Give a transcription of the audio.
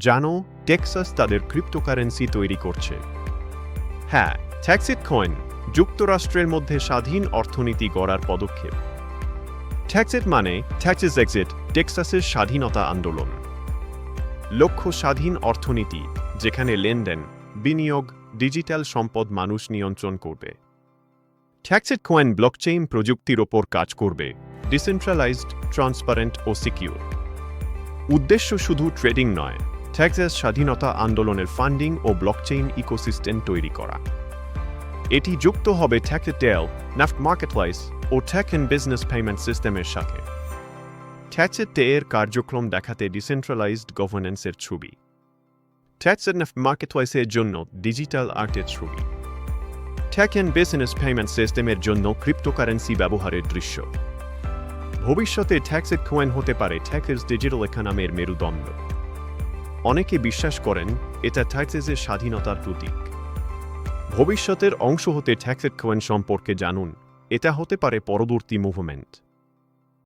জানো, টেক্সাস তাদের ক্রিপ্টোকারেন্সি তৈরি করছে। হ্যাঁ, ট্যাক্সিট কয়েন যুক্তরাষ্ট্রের মধ্যে স্বাধীন অর্থনীতি গড়ার পদক্ষেপ। ট্যাক্সিট মানে ট্যাক্সেস এক্সিট, টেক্সাসের স্বাধীনতা আন্দোলন। লক্ষ্য স্বাধীন অর্থনীতি, যেখানে লেনদেন, বিনিয়োগ, ডিজিটাল সম্পদ মানুষ নিয়ন্ত্রণ করবে। ট্যাক্সিট কয়েন ব্লকচেইন প্রযুক্তির ওপর কাজ করবে, ডিসেন্ট্রালাইজড, ট্রান্সপারেন্ট ও সিকিউর। উদ্দেশ্য শুধু ট্রেডিং নয়, ট্যাক্সেস স্বাধীনতা আন্দোলনের ফান্ডিং ও ব্লকচেইন ইকোসিস্টেম তৈরি করা। এটি যুক্ত হবে ট্যাক্সিটেল, নাফট মার্কেটপ্লেস ও ট্যাক্স বিজনেস পেমেন্ট সিস্টেমের সাথে। ট্যাক্সিট এর কার্যক্রম দেখাতে ডিসেন্ট্রালাইজড গভর্নেন্সের ছবি, ট্যাক্স নাফট মার্কেটপ্লেসের জন্য ডিজিটাল আর্টের ছবি, ট্যাক্স বিজনেস পেমেন্ট সিস্টেমের জন্য ক্রিপ্টোকারেন্সি ব্যবহারের দৃশ্য। ভবিষ্যতে ট্যাক্সিট কয়েন হতে পারে ট্যাক্সের ডিজিটাল ইকোনমির মেরুদণ্ড। অনেকে বিশ্বাস করেন এটা ট্যাক্সের স্বাধীনতার প্রতীক। ভবিষ্যতের অংশ হতে ট্যাক্সিট কয়েন সম্পর্কে জানুন, এটা হতে পারে পরবর্তী মুভমেন্ট।